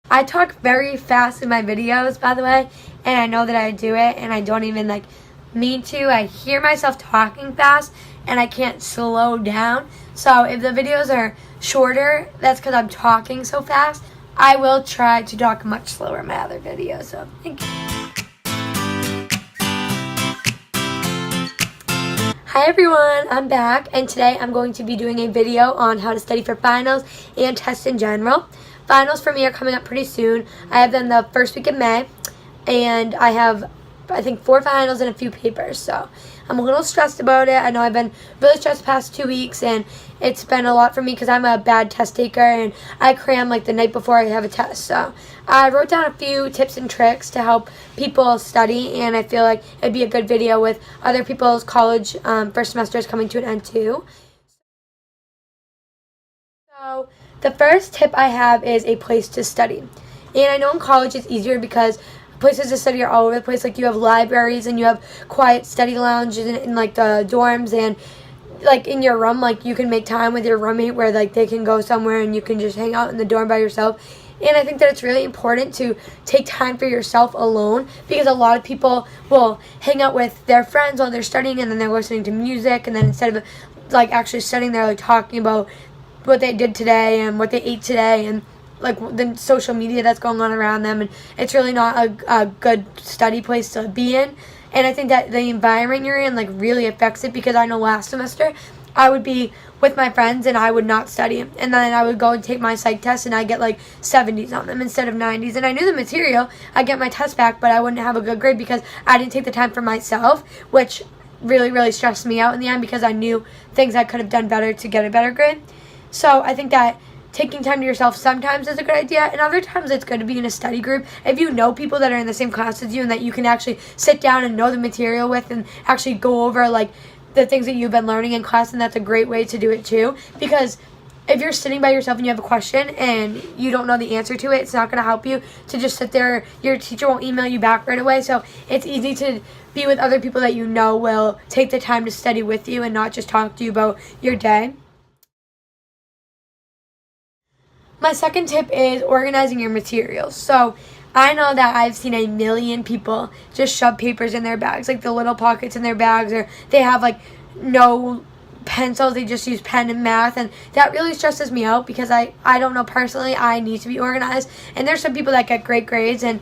I talk very fast in my videos, by the way, and I know that I do it, and I don't even mean to. I hear myself talking fast, and I can't slow down. So if the videos are shorter, that's because I'm talking so fast. I will try to talk much slower in my other videos. So thank you. Hi everyone, I'm back, and today I'm going to be doing a video on how to study for finals and tests in general. Finals for me are coming up pretty soon. I have them the first week of May, and I have, I think, 4 finals and a few papers, so I'm a little stressed about it. I know I've been really stressed the past 2 weeks, and it's been a lot for me because I'm a bad test taker, and I cram the night before I have a test. So I wrote down a few tips and tricks to help people study, and I feel like it'd be a good video with other people's college first semesters coming to an end too. So the first tip I have is a place to study. And I know in college it's easier because places to study are all over the place. You have libraries, and you have quiet study lounges in the dorms, and in your room, you can make time with your roommate where they can go somewhere and you can just hang out in the dorm by yourself. And I think that it's really important to take time for yourself alone, because a lot of people will hang out with their friends while they're studying, and then they're listening to music, and then instead of actually studying, they're talking about what they did today and what they ate today, and the social media that's going on around them, and it's really not a good study place to be in. And I think that the environment you're in really affects it, because I know last semester I would be with my friends and I would not study, and then I would go and take my psych test and I get 70s on them instead of 90s, and I knew the material, I get my test back, but I wouldn't have a good grade because I didn't take the time for myself, which really stressed me out in the end, because I knew things I could have done better to get a better grade. So I think that taking time to yourself sometimes is a good idea, and other times it's good to be in a study group. If you know people that are in the same class as you and that you can actually sit down and know the material with and actually go over the things that you've been learning in class, and that's a great way to do it too. Because if you're sitting by yourself and you have a question and you don't know the answer to it, it's not going to help you to just sit there. Your teacher won't email you back right away, so it's easy to be with other people that you know will take the time to study with you and not just talk to you about your day. My second tip is organizing your materials. So I know that I've seen a million people just shove papers in their bags, the little pockets in their bags, or they have no pencils, they just use pen and math, and that really stresses me out, because I don't know, personally I need to be organized, and there's some people that get great grades and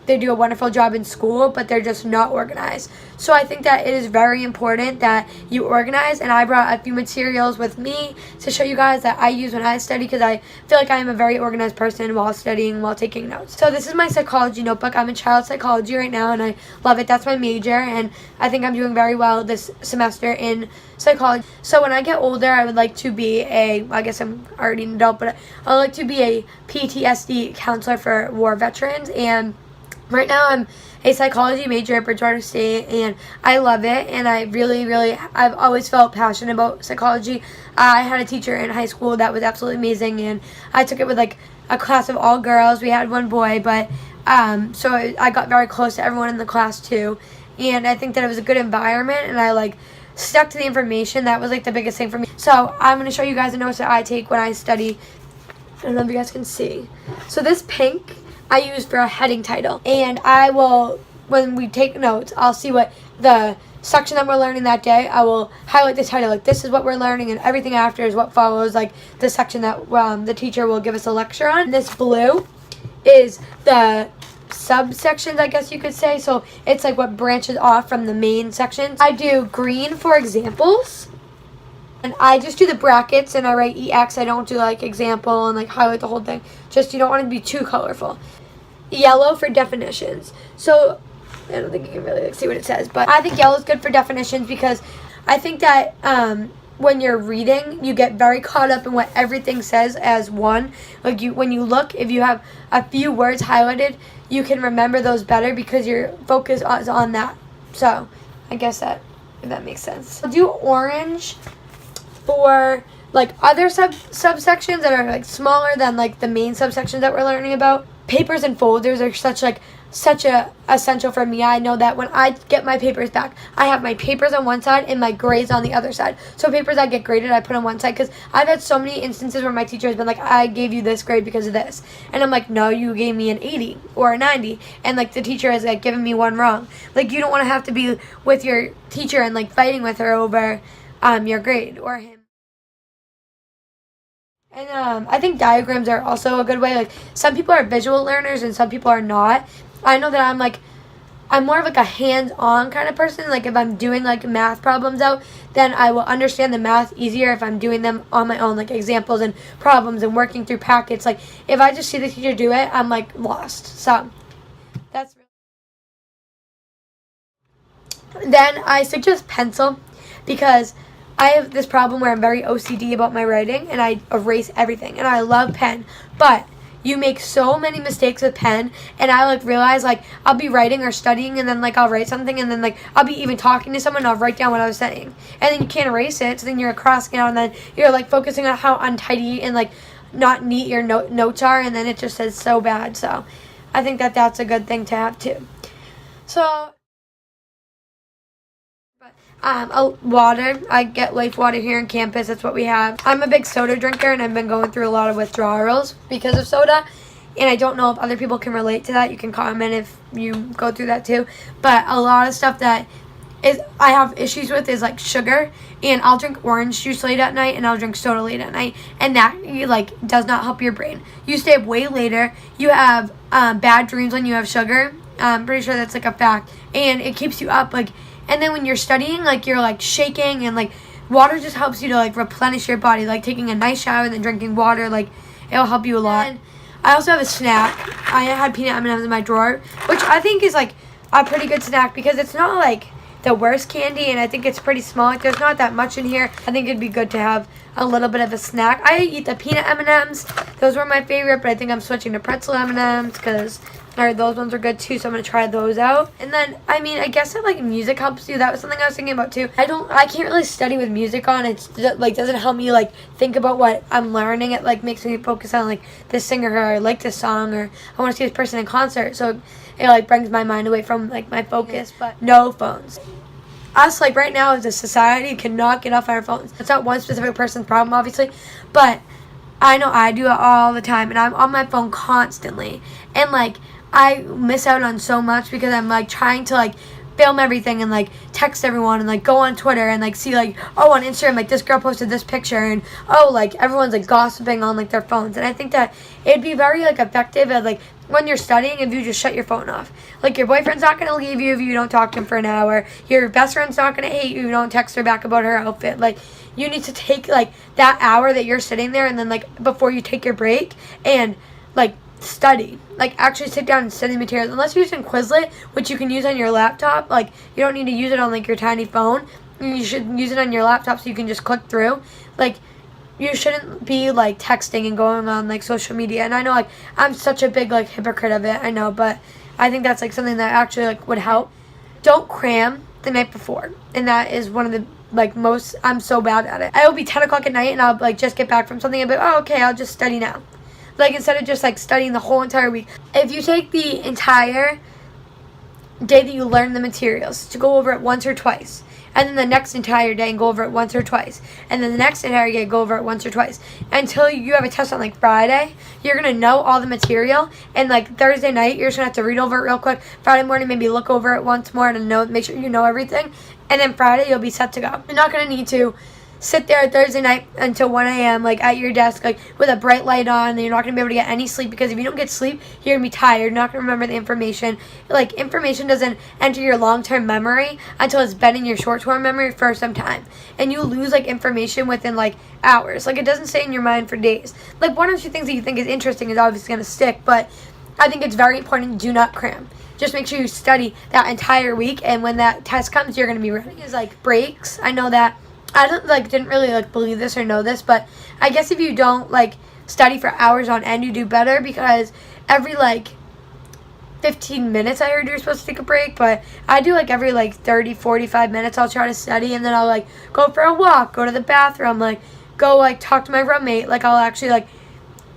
they do a wonderful job in school, but they're just not organized. So I think that it is very important that you organize, and I brought a few materials with me to show you guys that I use when I study, because I feel like I am a very organized person while studying, while taking notes. So this is my psychology notebook. I'm in child psychology right now, and I love it. That's my major, and I think I'm doing very well this semester in psychology. So when I get older, I would like to be I guess I'm already an adult, but I would like to be a PTSD counselor for war veterans. And right now I'm a psychology major at Bridgewater State, and I love it, and I I've always felt passionate about psychology. I had a teacher in high school that was absolutely amazing, and I took it with a class of all girls. We had one boy, but so I got very close to everyone in the class too, and I think that it was a good environment, and I stuck to the information. That was the biggest thing for me. So I'm going to show you guys the notes that I take when I study. I don't know if you guys can see. So this pink I use for a heading title, and I will, when we take notes, I'll see what the section that we're learning that day. I will highlight the title, this is what we're learning, and everything after is what follows, the section that the teacher will give us a lecture on. And this blue is the subsections, I guess you could say, so it's what branches off from the main sections. I do green for examples, and I just do the brackets, and I write EX. I don't do example and highlight the whole thing. Just, you don't want it to be too colorful. Yellow for definitions. So I don't think you can really see what it says, but I think yellow is good for definitions, because I think that when you're reading, you get very caught up in what everything says as one. When you look, if you have a few words highlighted, you can remember those better because your focus is on that. So I guess if that makes sense. I'll do orange for like other subsections that are like smaller than like the main subsections that we're learning about. Papers and folders are such a essential for me. I know that when I get my papers back, I have my papers on one side and my grades on the other side. So papers I get graded, I put on one side, because I've had so many instances where my teacher has been like, I gave you this grade because of this, and I'm like, no, you gave me an 80 or a 90, and like the teacher has like given me one wrong. Like, you don't want to have to be with your teacher and like fighting with her over your grade or him. And I think diagrams are also a good way. Like, some people are visual learners and some people are not. I know that I'm more of like a hands-on kind of person. Like, if I'm doing like math problems out, then I will understand the math easier if I'm doing them on my own, like examples and problems and working through packets. Like, if I just see the teacher do it, I'm like lost. So that's then I suggest pencil, because I have this problem where I'm very OCD about my writing and I erase everything, and I love pen, but you make so many mistakes with pen, and I like realize like I'll be writing or studying, and then like I'll write something, and then like I'll be even talking to someone and I'll write down what I was saying, and then you can't erase it, so then you're crossing out, and then you're like focusing on how untidy and like not neat your notes are, and then it just says so bad. So I think that that's a good thing to have too. So water. I get Life Water here on campus. That's what we have. I'm a big soda drinker, and I've been going through a lot of withdrawals because of soda. And I don't know if other people can relate to that. You can comment if you go through that too. But a lot of stuff that I have issues with is like sugar. And I'll drink orange juice late at night, and I'll drink soda late at night. And that like does not help your brain. You stay up way later. You have bad dreams when you have sugar. I'm pretty sure that's like a fact. And it keeps you up like. And then when you're studying, like, you're, like, shaking, and, like, water just helps you to, like, replenish your body. Like, taking a nice shower and then drinking water, like, it'll help you a lot. And I also have a snack. I had peanut M&Ms in my drawer, which I think is, like, a pretty good snack, because it's not, like, the worst candy, and I think it's pretty small. Like, there's not that much in here. I think it'd be good to have a little bit of a snack. I eat the peanut M&Ms. Those were my favorite, but I think I'm switching to pretzel M&Ms, because those ones are good too, so I'm gonna try those out. And then, I mean, I guess that like music helps you. That was something I was thinking about too. I can't really study with music on. It's like doesn't help me like think about what I'm learning. It like makes me focus on like this singer, or I like this song, or I want to see this person in concert. So it like brings my mind away from like my focus. But no phones. Us, like right now as a society, cannot get off our phones. It's not one specific person's problem, obviously, but I know I do it all the time, and I'm on my phone constantly, and like I miss out on so much because I'm like trying to like film everything and like text everyone and like go on Twitter and like see like, oh, on Instagram like this girl posted this picture, and oh, like everyone's like gossiping on like their phones. And I think that it'd be very like effective at like when you're studying if you just shut your phone off. Like, your boyfriend's not going to leave you if you don't talk to him for an hour. Your best friend's not going to hate you if you don't text her back about her outfit. Like, you need to take like that hour that you're sitting there, and then like before you take your break, and like study. Like, actually sit down and study materials. Unless you're using Quizlet, which you can use on your laptop. Like, you don't need to use it on like your tiny phone. You should use it on your laptop so you can just click through. Like, you shouldn't be like texting and going on like social media. And I know like I'm such a big like hypocrite of it, I know, but I think that's like something that actually like would help. Don't cram the night before. And that is one of the like most, I'm so bad at it. It'll be 10 o'clock at night and I'll like just get back from something and be like, oh, okay, I'll just study now. Like, instead of just like studying the whole entire week. If you take the entire day that you learn the materials to go over it once or twice, and then the next entire day and go over it once or twice, and then the next entire day go over it once or twice, until you have a test on like Friday, you're gonna know all the material, and like Thursday night you're just gonna have to read over it real quick. Friday morning maybe look over it once more to know, make sure you know everything, and then Friday you'll be set to go. You're not gonna need to sit there Thursday night until 1 a.m. like at your desk like with a bright light on, and you're not going to be able to get any sleep, because if you don't get sleep, you're going to be tired. You're not going to remember the information. Like, information doesn't enter your long-term memory until it's been in your short-term memory for some time. And you lose like information within like hours. Like, it doesn't stay in your mind for days. Like, one or two things that you think is interesting is obviously going to stick, but I think it's very important, do not cram. Just make sure you study that entire week, and when that test comes, you're going to be ready. Is like breaks. I know that I didn't really like believe this or know this, but I guess if you don't like study for hours on end, you do better, because every like 15 minutes I heard you're supposed to take a break, but I do like every like 30, 45 minutes I'll try to study, and then I'll like go for a walk, go to the bathroom, like go like talk to my roommate. Like I'll actually like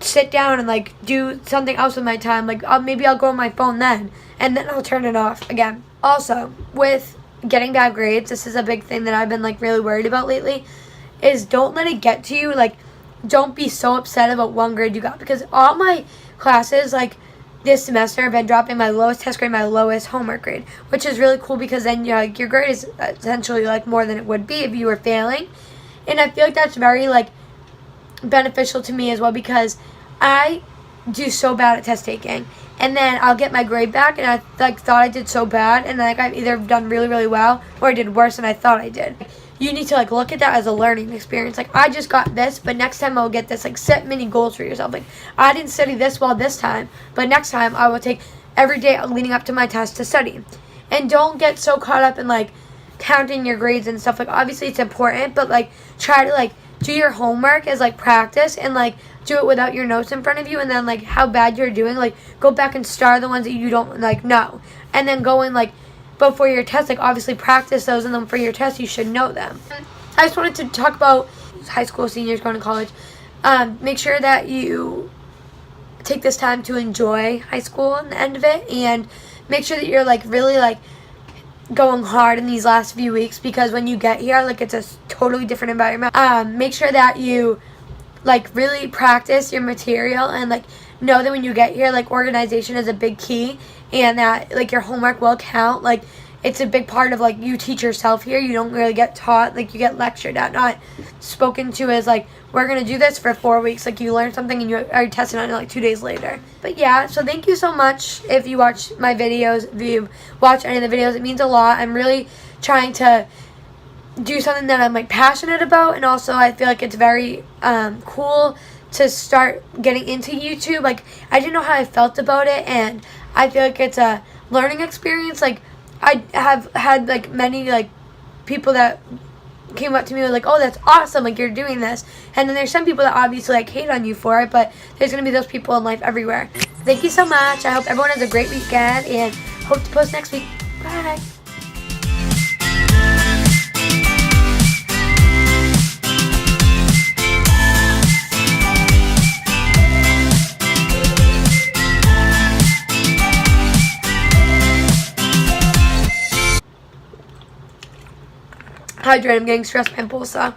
sit down and like do something else with my time. Like maybe I'll go on my phone then, and then I'll turn it off again. Also, with getting bad grades, this is a big thing that I've been like really worried about lately, is don't let it get to you. Like, don't be so upset about one grade you got, because all my classes like this semester have been dropping my lowest test grade, my lowest homework grade, which is really cool because then like your grade is essentially like more than it would be if you were failing. And I feel like that's very like beneficial to me as well, because I do so bad at test taking, and then I'll get my grade back and I like thought I did so bad, and like I've either done really, really well or I did worse than I thought I did. You need to like look at that as a learning experience. Like, I just got this, but next time I'll get this. Like, set mini goals for yourself. Like, I didn't study this well this time, but next time I will take every day leading up to my test to study. And don't get so caught up in like counting your grades and stuff. Like, obviously it's important, but like try to like do your homework as like practice, and like do it without your notes in front of you, and then like how bad you're doing, like go back and star the ones that you don't like know, and then go in like before your test, like obviously practice those, and then for your test you should know them. I just wanted to talk about high school seniors going to college. Make sure that you take this time to enjoy high school and the end of it, and make sure that you're like really like going hard in these last few weeks, because when you get here, like it's a totally different environment. Make sure that you like really practice your material, and like know that when you get here, like organization is a big key, and that like your homework will count. Like, it's a big part of like you teach yourself here. You don't really get taught, like you get lectured at, not spoken to as like, we're gonna do this for 4 weeks. Like, you learn something and you are tested on it like 2 days later. But yeah, so thank you so much if you watch my videos, if you watch any of the videos. It means a lot. I'm really trying to do something that I'm like passionate about, and also I feel like it's very cool to start getting into YouTube. Like, I didn't know how I felt about it, and I feel like it's a learning experience. Like, I have had like many like people that came up to me and were like, oh, that's awesome, like you're doing this. And then there's some people that obviously like hate on you for it, but there's gonna be those people in life everywhere. Thank you so much. I hope everyone has a great weekend, and hope to post next week. Bye. Hydrate, I'm getting stressed by impulsa.